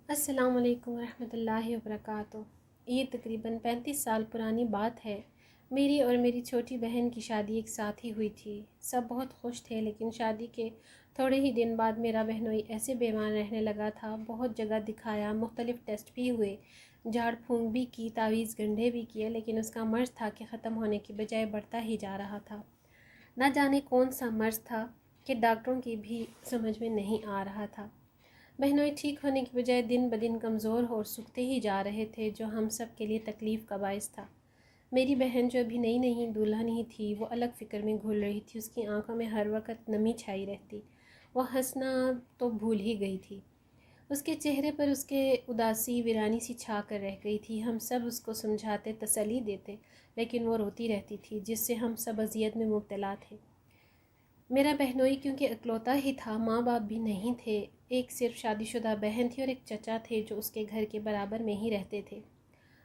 السلام علیکم ورحمۃ اللہ وبرکاتہ۔ یہ تقریباً 35 سال پرانی بات ہے۔ میری اور میری چھوٹی بہن کی شادی ایک ساتھ ہی ہوئی تھی۔ سب بہت خوش تھے، لیکن شادی کے تھوڑے ہی دن بعد میرا بہنوئی ایسے بیمار رہنے لگا تھا۔ بہت جگہ دکھایا، مختلف ٹیسٹ بھی ہوئے، جھاڑ پھونک بھی کی، تعویذ گنڈے بھی کیے، لیکن اس کا مرض تھا کہ ختم ہونے کی بجائے بڑھتا ہی جا رہا تھا۔ نہ جانے کون سا مرض تھا کہ ڈاکٹروں کی بھی سمجھ میں نہیں آ رہا تھا۔ بہنوئی ٹھیک ہونے کی بجائے دن بدن کمزور اور سوکھتے ہی جا رہے تھے، جو ہم سب کے لیے تکلیف کا باعث تھا۔ میری بہن جو ابھی نئی نئی دلہن ہی تھی، وہ الگ فکر میں گھل رہی تھی۔ اس کی آنکھوں میں ہر وقت نمی چھائی رہتی، وہ ہنسنا تو بھول ہی گئی تھی۔ اس کے چہرے پر اس کے اداسی ویرانی سی چھا کر رہ گئی تھی۔ ہم سب اس کو سمجھاتے، تسلی دیتے، لیکن وہ روتی رہتی تھی، جس سے ہم سب اذیت میں مبتلا تھے۔ میرا بہنوئی کیونکہ اکلوتا ہی تھا، ماں باپ بھی نہیں تھے، ایک صرف شادی شدہ بہن تھی اور ایک چچا تھے جو اس کے گھر کے برابر میں ہی رہتے تھے۔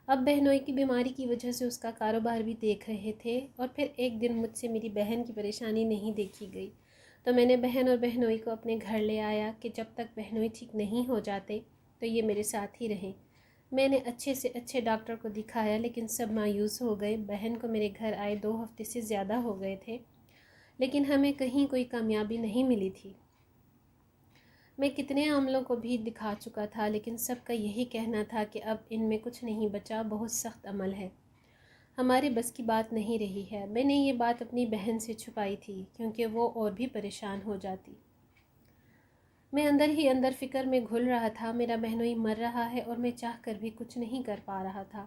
اب بہنوئی کی بیماری کی وجہ سے اس کا کاروبار بھی دیکھ رہے تھے، اور پھر ایک دن مجھ سے میری بہن کی پریشانی نہیں دیکھی گئی، تو میں نے بہن اور بہنوئی کو اپنے گھر لے آیا کہ جب تک بہنوئی ٹھیک نہیں ہو جاتے تو یہ میرے ساتھ ہی رہیں۔ میں نے اچھے سے اچھے ڈاکٹر کو دکھایا، لیکن سب مایوس ہو گئے۔ بہن کو میرے گھر آئے 2 ہفتے سے زیادہ ہو گئے تھے، لیکن ہمیں کہیں کوئی کامیابی نہیں ملی تھی۔ میں کتنے عاملوں کو بھی دکھا چکا تھا، لیکن سب کا یہی کہنا تھا کہ اب ان میں کچھ نہیں بچا، بہت سخت عمل ہے، ہمارے بس کی بات نہیں رہی ہے۔ میں نے یہ بات اپنی بہن سے چھپائی تھی، کیونکہ وہ اور بھی پریشان ہو جاتی۔ میں اندر ہی اندر فکر میں گھل رہا تھا، میرا بہنوئی مر رہا ہے اور میں چاہ کر بھی کچھ نہیں کر پا رہا تھا۔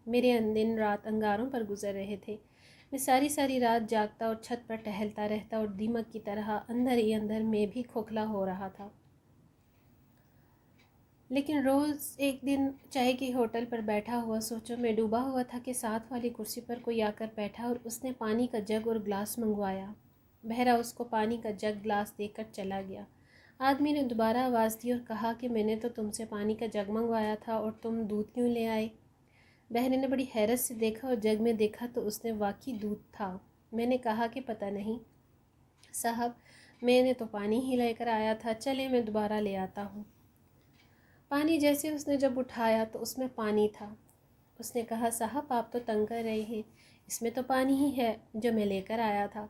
میرے دن رات انگاروں پر گزر رہے تھے۔ میں ساری ساری رات جاگتا اور چھت پر ٹہلتا رہتا، اور دیمک کی طرح اندر ہی اندر میں بھی کھوکھلا ہو رہا تھا۔ لیکن روز ایک دن چائے کی ہوٹل پر بیٹھا ہوا سوچوں میں ڈوبا ہوا تھا کہ ساتھ والی کرسی پر کوئی آ کر بیٹھا اور اس نے پانی کا جگ اور گلاس منگوایا۔ بہرا اس کو پانی کا جگ گلاس دے کر چلا گیا۔ آدمی نے دوبارہ آواز دی اور کہا کہ میں نے تو تم سے پانی کا جگ منگوایا تھا، اور تم دودھ کیوں لے آئے؟ بہن نے بڑی حیرت سے دیکھا، اور جگ میں دیکھا تو اس نے واقعی دودھ تھا۔ میں نے کہا کہ پتہ نہیں صاحب، میں نے تو پانی ہی لے کر آیا تھا، چلے میں دوبارہ لے آتا ہوں۔ پانی جیسے اس نے جب اٹھایا تو اس میں پانی تھا۔ اس نے کہا صاحب آپ تو تنگ کر رہے ہیں، اس میں تو پانی ہی ہے جو میں لے کر آیا تھا۔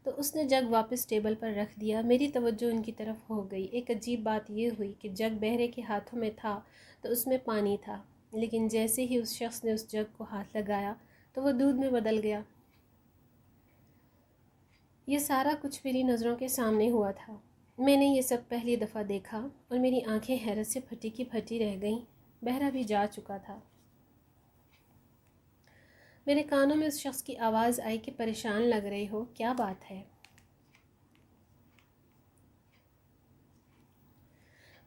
تو اس نے جگ واپس ٹیبل پر رکھ دیا۔ میری توجہ ان کی طرف ہو گئی۔ ایک عجیب بات یہ ہوئی کہ جگ بہرے کے ہاتھوں میں تھا تو اس میں پانی تھا، لیکن جیسے ہی اس شخص نے اس جگ کو ہاتھ لگایا تو وہ دودھ میں بدل گیا۔ یہ سارا کچھ میری نظروں کے سامنے ہوا تھا۔ میں نے یہ سب پہلی دفعہ دیکھا، اور میری آنکھیں حیرت سے پھٹی کی پھٹی رہ گئیں۔ بہرا بھی جا چکا تھا۔ میرے کانوں میں اس شخص کی آواز آئی کہ پریشان لگ رہے ہو، کیا بات ہے؟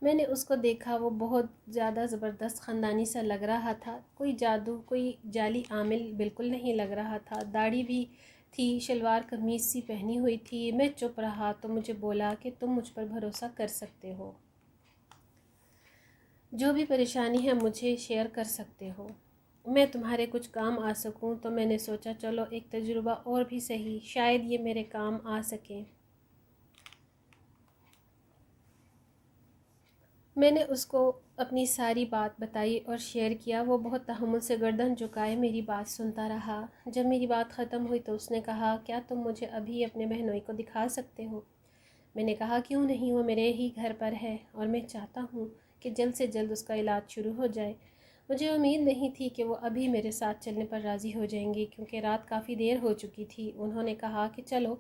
میں نے اس کو دیکھا، وہ بہت زیادہ زبردست خاندانی سا لگ رہا تھا، کوئی جادو، کوئی جعلی عامل بالکل نہیں لگ رہا تھا۔ داڑھی بھی تھی، شلوار قمیض سی پہنی ہوئی تھی۔ میں چپ رہا تو مجھے بولا کہ تم مجھ پر بھروسہ کر سکتے ہو، جو بھی پریشانی ہے مجھے شیئر کر سکتے ہو، میں تمہارے کچھ کام آ سکوں۔ تو میں نے سوچا چلو ایک تجربہ اور بھی صحیح، شاید یہ میرے کام آ سکے۔ میں نے اس کو اپنی ساری بات بتائی اور شیئر کیا۔ وہ بہت تحمل سے گردن جھکائے میری بات سنتا رہا۔ جب میری بات ختم ہوئی تو اس نے کہا کیا تم مجھے ابھی اپنے بہنوئی کو دکھا سکتے ہو؟ میں نے کہا کیوں نہیں، وہ میرے ہی گھر پر ہے اور میں چاہتا ہوں کہ جلد سے جلد اس کا علاج شروع ہو جائے۔ مجھے امید نہیں تھی کہ وہ ابھی میرے ساتھ چلنے پر راضی ہو جائیں گے، کیونکہ رات کافی دیر ہو چکی تھی۔ انہوں نے کہا کہ چلو،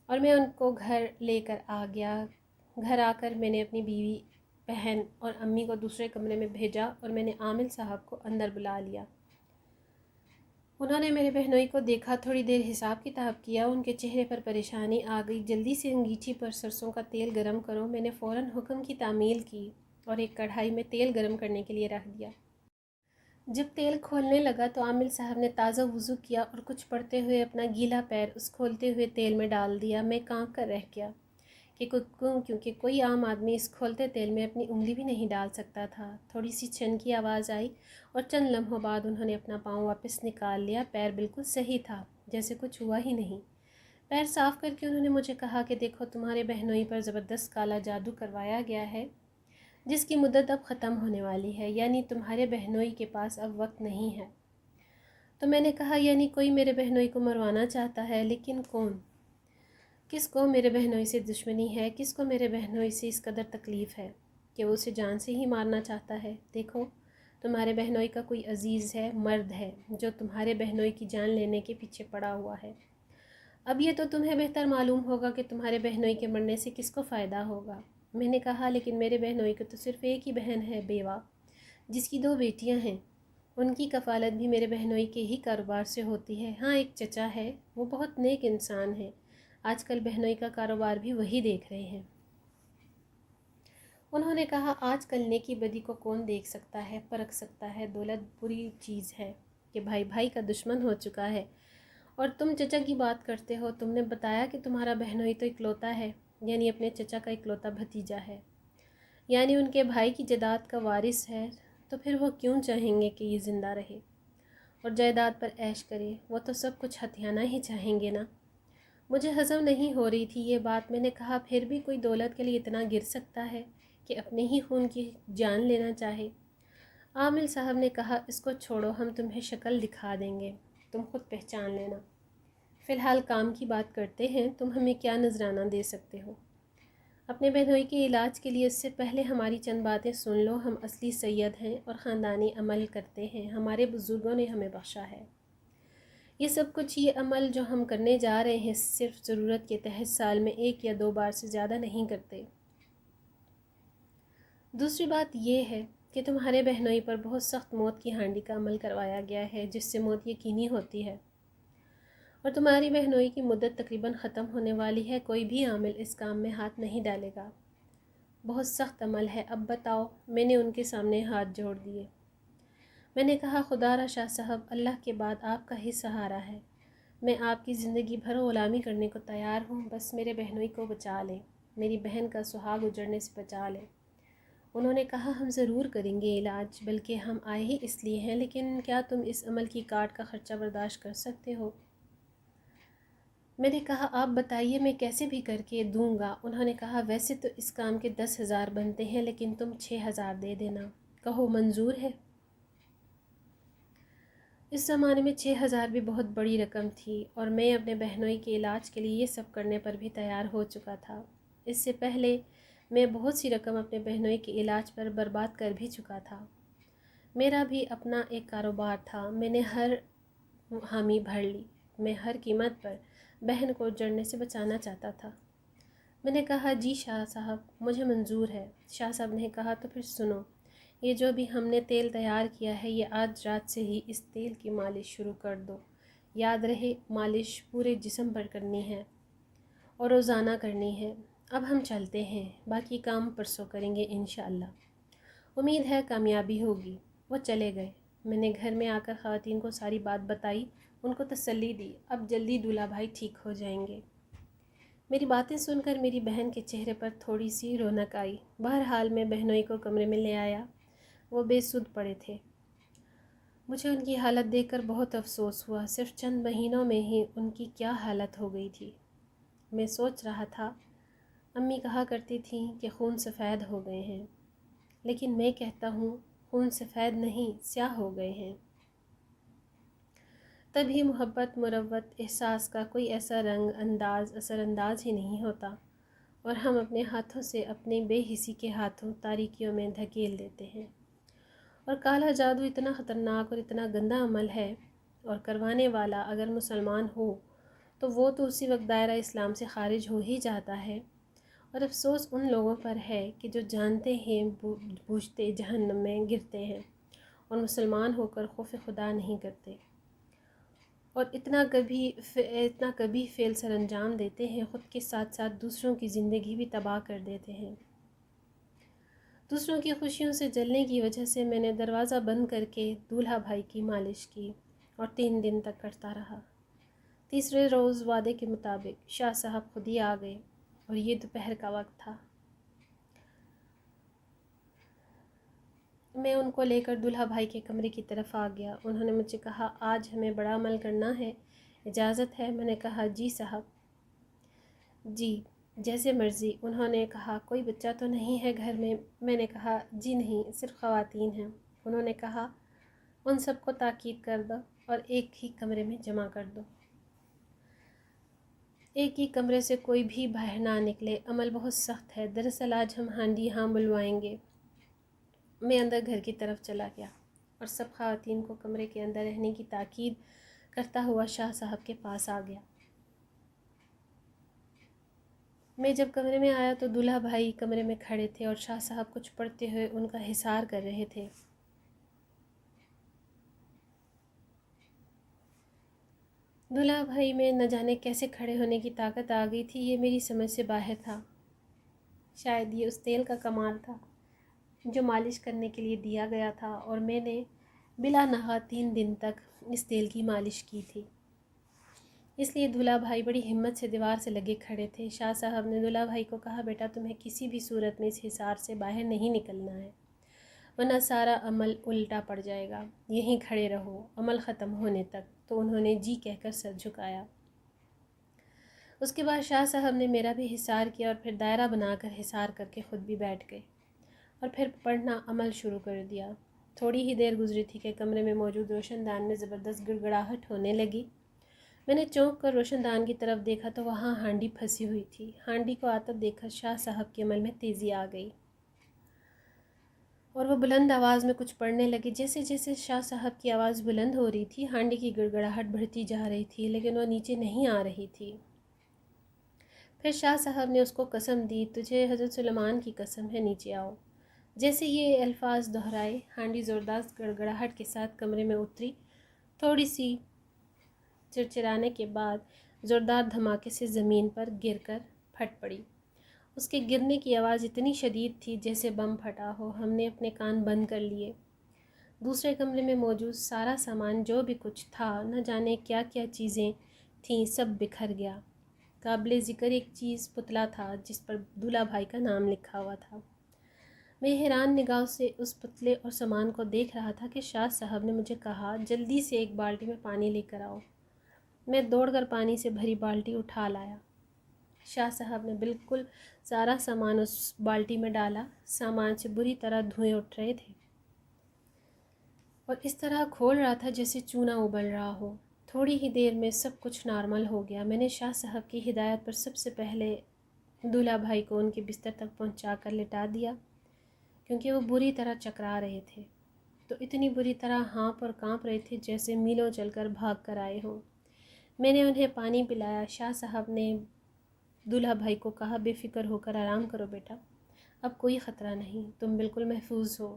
اور میں ان کو گھر لے کر آ گیا۔ گھر آ کر میں نے اپنی بیوی، بہن اور امی کو دوسرے کمرے میں بھیجا، اور میں نے عامل صاحب کو اندر بلا لیا۔ انہوں نے میرے بہنوئی کو دیکھا، تھوڑی دیر حساب کتاب کیا، ان کے چہرے پر پریشانی آ گئی۔ جلدی سے انگیٹھی پر سرسوں کا تیل گرم کرو۔ میں نے فوراً حکم کی تعمیل کی اور ایک کڑھائی میں تیل گرم کرنے کے لیے رکھ دیا۔ جب تیل کھولنے لگا تو عامل صاحب نے تازہ وضو کیا اور کچھ پڑھتے ہوئے اپنا گیلا پیر اس کھولتے ہوئے تیل میں ڈال دیا۔ میں کانپ کر رہ گیا کہ کیونکہ کوئی عام آدمی اس کھولتے تیل میں اپنی انگلی بھی نہیں ڈال سکتا تھا۔ تھوڑی سی چھن کی آواز آئی اور چند لمحوں بعد انہوں نے اپنا پاؤں واپس نکال لیا۔ پیر بالکل صحیح تھا، جیسے کچھ ہوا ہی نہیں۔ پیر صاف کر کے انہوں نے مجھے کہا کہ دیکھو تمہارے بہنوئی پر زبردست کالا جادو کروایا گیا ہے۔ جس کی مدت اب ختم ہونے والی ہے، یعنی تمہارے بہنوئی کے پاس اب وقت نہیں ہے۔ تو میں نے کہا یعنی کوئی میرے بہنوئی کو مروانا چاہتا ہے، لیکن کون؟ کس کو میرے بہنوئی سے دشمنی ہے؟ کس کو میرے بہنوئی سے اس قدر تکلیف ہے کہ وہ اسے جان سے ہی مارنا چاہتا ہے؟ دیکھو، تمہارے بہنوئی کا کوئی عزیز ہے، مرد ہے، جو تمہارے بہنوئی کی جان لینے کے پیچھے پڑا ہوا ہے۔ اب یہ تو تمہیں بہتر معلوم ہوگا کہ تمہارے بہنوئی کے مرنے سے کس کو فائدہ ہوگا۔ میں نے کہا لیکن میرے بہنوئی کو تو صرف ایک ہی بہن ہے، بیوہ، جس کی 2 بیٹیاں ہیں۔ ان کی کفالت بھی میرے بہنوئی کے ہی کاروبار سے ہوتی ہے۔ ہاں، ایک چچا ہے، وہ بہت نیک انسان ہے، آج کل بہنوئی کا کاروبار بھی وہی دیکھ رہے ہیں۔ انہوں نے کہا آج کل نیکی بدی کو کون دیکھ سکتا ہے، پرکھ سکتا ہے؟ دولت بری چیز ہے کہ بھائی بھائی کا دشمن ہو چکا ہے۔ اور تم چچا کی بات کرتے ہو، تم نے بتایا کہ تمہارا بہنوئی تو اکلوتا ہے، یعنی اپنے چچا کا اکلوتا بھتیجا ہے، یعنی ان کے بھائی کی جائیداد کا وارث ہے، تو پھر وہ کیوں چاہیں گے کہ یہ زندہ رہے اور جائیداد پر عیش کرے؟ وہ تو سب کچھ ہتھیانا ہی چاہیں گے نا۔ مجھے ہضم نہیں ہو رہی تھی یہ بات۔ میں نے کہا پھر بھی کوئی دولت کے لیے اتنا گر سکتا ہے کہ اپنے ہی خون کی جان لینا چاہے؟ عامل صاحب نے کہا اس کو چھوڑو، ہم تمہیں شکل دکھا دیں گے، تم خود پہچان لینا۔ فی الحال کام کی بات کرتے ہیں، تم ہمیں کیا نذرانہ دے سکتے ہو؟ اپنے بہنوئی کے علاج کے لیے اس سے پہلے ہماری چند باتیں سن لو۔ ہم اصلی سید ہیں اور خاندانی عمل کرتے ہیں، ہمارے بزرگوں نے ہمیں بخشا ہے۔ یہ سب کچھ، یہ عمل جو ہم کرنے جا رہے ہیں، صرف ضرورت کے تحت سال میں 1 یا 2 بار سے زیادہ نہیں کرتے۔ دوسری بات یہ ہے کہ تمہارے بہنوئی پر بہت سخت موت کی ہانڈی کا عمل کروایا گیا ہے، جس سے موت یقینی ہوتی ہے، اور تمہاری بہنوئی کی مدت تقریباً ختم ہونے والی ہے۔ کوئی بھی عامل اس کام میں ہاتھ نہیں ڈالے گا۔ بہت سخت عمل ہے، اب بتاؤ۔ میں نے ان کے سامنے ہاتھ جوڑ دیے۔ میں نے کہا خدا را شاہ صاحب، اللہ کے بعد آپ کا ہی سہارا ہے، میں آپ کی زندگی بھر غلامی کرنے کو تیار ہوں، بس میرے بہنوئی کو بچا لیں، میری بہن کا سہاگ اجڑنے سے بچا لیں۔ انہوں نے کہا ہم ضرور کریں گے علاج، بلکہ ہم آئے ہی اس لیے ہیں، لیکن کیا تم اس عمل کی کاٹ کا خرچہ برداشت کر سکتے ہو؟ میں نے کہا آپ بتائیے، میں کیسے بھی کر کے دوں گا۔ انہوں نے کہا ویسے تو اس کام کے 10,000 بنتے ہیں، لیکن تم 6,000 دے دینا، کہو منظور ہے؟ اس زمانے میں 6,000 بھی بہت بڑی رقم تھی، اور میں اپنے بہنوئی کے علاج کے لیے یہ سب کرنے پر بھی تیار ہو چکا تھا۔ اس سے پہلے میں بہت سی رقم اپنے بہنوئی کے علاج پر برباد کر بھی چکا تھا۔ میرا بھی اپنا ایک کاروبار تھا، میں نے ہر حامی بھر لی، میں ہر قیمت پر بہن کو جڑنے سے بچانا چاہتا تھا۔ میں نے کہا جی شاہ صاحب، مجھے منظور ہے۔ شاہ صاحب نے کہا تو پھر سنو، یہ جو بھی ہم نے تیل تیار کیا ہے، یہ آج رات سے ہی اس تیل کی مالش شروع کر دو۔ یاد رہے مالش پورے جسم پر کرنی ہے اور روزانہ کرنی ہے۔ اب ہم چلتے ہیں، باقی کام پرسوں کریں گے انشاءاللہ، امید ہے کامیابی ہوگی۔ وہ چلے گئے۔ میں نے گھر میں آ کر خواتین کو ساری بات بتائی، ان کو تسلی دی، اب جلدی دولہا بھائی ٹھیک ہو جائیں گے۔ میری باتیں سن کر میری بہن کے چہرے پر تھوڑی سی رونق آئی۔ بہرحال میں بہنوئی کو کمرے میں لے آیا، وہ بے سدھ پڑے تھے۔ مجھے ان کی حالت دیکھ کر بہت افسوس ہوا، صرف چند مہینوں میں ہی ان کی کیا حالت ہو گئی تھی۔ میں سوچ رہا تھا، امی کہا کرتی تھیں کہ خون سفید ہو گئے ہیں، لیکن میں کہتا ہوں خون سفید نہیں، سیاہ ہو گئے ہیں۔ تبھی محبت، مروت، احساس کا کوئی ایسا رنگ انداز اثر انداز ہی نہیں ہوتا، اور ہم اپنے ہاتھوں سے اپنی بے حسی کے ہاتھوں تاریکیوں میں دھکیل دیتے ہیں۔ اور کالا جادو اتنا خطرناک اور اتنا گندا عمل ہے، اور کروانے والا اگر مسلمان ہو تو وہ تو اسی وقت دائرہ اسلام سے خارج ہو ہی جاتا ہے، اور افسوس ان لوگوں پر ہے کہ جو جانتے ہیں بوجھتے جہنم میں گرتے ہیں، اور مسلمان ہو کر خوف خدا نہیں کرتے، اور اتنا کبھی فعل سر انجام دیتے ہیں، خود کے ساتھ ساتھ دوسروں کی زندگی بھی تباہ کر دیتے ہیں۔ دوسروں کی خوشیوں سے جلنے کی وجہ سے میں نے دروازہ بند کر کے دولہا بھائی کی مالش کی، اور 3 دن تک کرتا رہا۔ تیسرے روز وعدے کے مطابق شاہ صاحب خود ہی آ گئے، اور یہ دوپہر کا وقت تھا۔ میں ان کو لے کر دولہا بھائی کے کمرے کی طرف آ گیا۔ انہوں نے مجھے کہا آج ہمیں بڑا عمل کرنا ہے، اجازت ہے؟ میں نے کہا جی صاحب۔ جی جیسے مرضی۔ انہوں نے کہا کوئی بچہ تو نہیں ہے گھر میں؟ میں نے کہا جی نہیں، صرف خواتین ہیں۔ انہوں نے کہا ان سب کو تاکید کر دو اور ایک ہی کمرے میں جمع کر دو، ایک ہی کمرے سے کوئی بھی باہر نہ نکلے، عمل بہت سخت ہے، دراصل آج ہم ہانڈی یہاں بلوائیں گے۔ میں اندر گھر کی طرف چلا گیا اور سب خواتین کو کمرے کے اندر رہنے کی تاکید کرتا ہوا شاہ صاحب کے پاس آ گیا۔ میں جب کمرے میں آیا تو دولہا بھائی کمرے میں کھڑے تھے اور شاہ صاحب کچھ پڑھتے ہوئے ان کا حصار کر رہے تھے۔ دولہا بھائی میں نہ جانے کیسے کھڑے ہونے کی طاقت آ گئی تھی، یہ میری سمجھ سے باہر تھا۔ شاید یہ اس تیل کا کمال تھا جو مالش کرنے کے لیے دیا گیا تھا، اور میں نے بلا نہا 3 دن تک اس تیل کی مالش کی تھی۔ اس لیے دولہا بھائی بڑی ہمت سے دیوار سے لگے کھڑے تھے۔ شاہ صاحب نے دولہا بھائی کو کہا بیٹا تمہیں کسی بھی صورت میں اس حصار سے باہر نہیں نکلنا ہے، ورنہ سارا عمل الٹا پڑ جائے گا، یہیں کھڑے رہو عمل ختم ہونے تک۔ تو انہوں نے جی کہہ کر سر جھکایا۔ اس کے بعد شاہ صاحب نے میرا بھی حصار کیا اور پھر دائرہ بنا کر حصار کر کے خود بھی بیٹھ گئے اور پھر پڑھنا عمل شروع کر دیا۔ تھوڑی ہی دیر گزری تھی کہ کمرے میں موجود روشن دان میں زبردست گڑگڑاہٹ ہونے لگی۔ میں نے چونک کر روشن دان کی طرف دیکھا تو وہاں ہانڈی پھنسی ہوئی تھی۔ ہانڈی کو آتا دیکھ کر شاہ صاحب کے عمل میں تیزی آ گئی اور وہ بلند آواز میں کچھ پڑھنے لگے۔ جیسے جیسے شاہ صاحب کی آواز بلند ہو رہی تھی، ہانڈی کی گڑگڑاہٹ بڑھتی جا رہی تھی، لیکن وہ نیچے نہیں آ رہی تھی۔ پھر شاہ صاحب نے اس کو قسم دی تجھے حضرت سلیمان کی قسم ہے، نیچے آؤ۔ جیسے یہ الفاظ دہرائے، ہانڈی زوردار گڑگڑاہٹ کے ساتھ کمرے میں اتری، تھوڑی سی چرچرانے کے بعد زوردار دھماکے سے زمین پر گر کر پھٹ پڑی۔ اس کے گرنے کی آواز اتنی شدید تھی جیسے بم پھٹا ہو۔ ہم نے اپنے کان بند کر لیے۔ دوسرے کمرے میں موجود سارا سامان جو بھی کچھ تھا، نہ جانے کیا کیا چیزیں تھیں، سب بکھر گیا۔ قابل ذکر ایک چیز پتلا تھا جس پر دولہا بھائی کا نام لکھا ہوا تھا۔ میں حیران نگاہوں سے اس پتلے اور سامان کو دیکھ رہا تھا کہ شاہ صاحب نے مجھے کہا جلدی سے ایک بالٹی میں پانی لے کر آؤ۔ میں دوڑ کر پانی سے بھری بالٹی اٹھا لایا۔ شاہ صاحب نے بالکل سارا سامان اس بالٹی میں ڈالا۔ سامان سے بری طرح دھوئیں اٹھ رہے تھے اور اس طرح کھول رہا تھا جیسے چونا ابل رہا ہو۔ تھوڑی ہی دیر میں سب کچھ نارمل ہو گیا۔ میں نے شاہ صاحب کی ہدایت پر سب سے پہلے دولہا بھائی کو ان کے بستر تک پہنچا کر لٹا دیا، کیونکہ وہ بری طرح چکرا رہے تھے، تو اتنی بری طرح ہانپ اور کانپ رہے تھے جیسے میلوں چل کر بھاگ کر آئے ہوں۔ میں نے انہیں پانی پلایا۔ شاہ صاحب نے دولہا بھائی کو کہا بے فکر ہو کر آرام کرو بیٹا، اب کوئی خطرہ نہیں، تم بالکل محفوظ ہو۔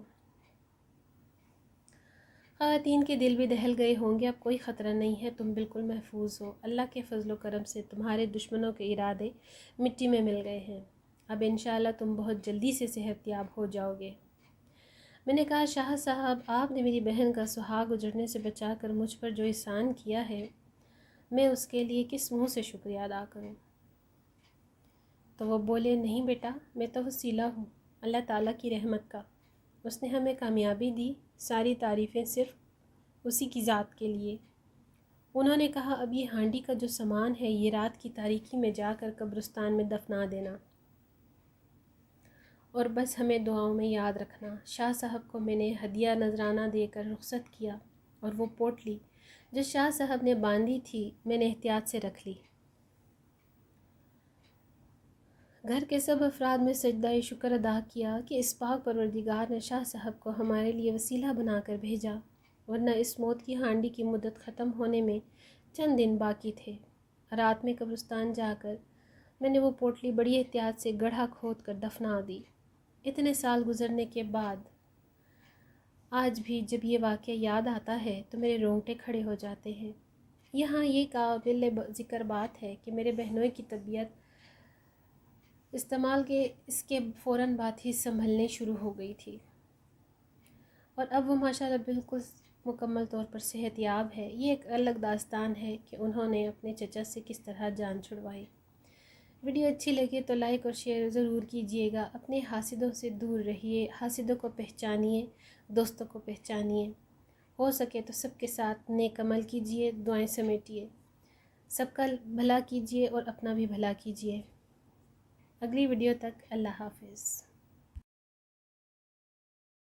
خواتین کے دل بھی دہل گئے ہوں گے، اب کوئی خطرہ نہیں ہے، تم بالکل محفوظ ہو، اللہ کے فضل و کرم سے تمہارے دشمنوں کے ارادے مٹی میں مل گئے ہیں، اب انشاءاللہ تم بہت جلدی سے صحت یاب ہو جاؤ گے۔ میں نے کہا شاہ صاحب آپ نے میری بہن کا سہاگ اجڑنے سے بچا کر مجھ پر جو احسان کیا ہے، میں اس کے لیے کس منہ سے شکریہ ادا کروں؟ تو وہ بولے نہیں بیٹا، میں تو وسیلہ ہوں اللہ تعالیٰ کی رحمت کا، اس نے ہمیں کامیابی دی، ساری تعریفیں صرف اسی کی ذات کے لیے۔ انہوں نے کہا اب یہ ہانڈی کا جو سامان ہے یہ رات کی تاریکی میں جا کر قبرستان میں دفنا دینا، اور بس ہمیں دعاؤں میں یاد رکھنا۔ شاہ صاحب کو میں نے ہدیہ نذرانہ دے کر رخصت کیا اور وہ پوٹلی جو شاہ صاحب نے باندھی تھی میں نے احتیاط سے رکھ لی۔ گھر کے سب افراد میں سجدہ شکر ادا کیا کہ اس پاک پروردگار نے شاہ صاحب کو ہمارے لیے وسیلہ بنا کر بھیجا، ورنہ اس موت کی ہانڈی کی مدت ختم ہونے میں چند دن باقی تھے۔ رات میں قبرستان جا کر میں نے وہ پوٹلی بڑی احتیاط سے گڑھا کھود کر دفنا دی۔ اتنے سال گزرنے کے بعد آج بھی جب یہ واقعہ یاد آتا ہے تو میرے رونگٹے کھڑے ہو جاتے ہیں۔ یہاں یہ قابل ذکر بات ہے کہ میرے بہنوئی کی طبیعت استعمال کے اس کے فوراً بعد ہی سنبھلنے شروع ہو گئی تھی، اور اب وہ ماشاءاللہ بالکل مکمل طور پر صحت یاب ہے۔ یہ ایک الگ داستان ہے کہ انہوں نے اپنے چچا سے کس طرح جان چھڑوائی۔ ویڈیو اچھی لگے تو لائک اور شیئر ضرور کیجیے گا۔ اپنے حاسدوں سے دور رہیے، حاسدوں کو پہچانیے، دوستوں کو پہچانیے، ہو سکے تو سب کے ساتھ نیک عمل کیجیے، دعائیں سمیٹیے، سب کا بھلا کیجیے اور اپنا بھی بھلا کیجیے۔ اگلی ویڈیو تک اللہ حافظ۔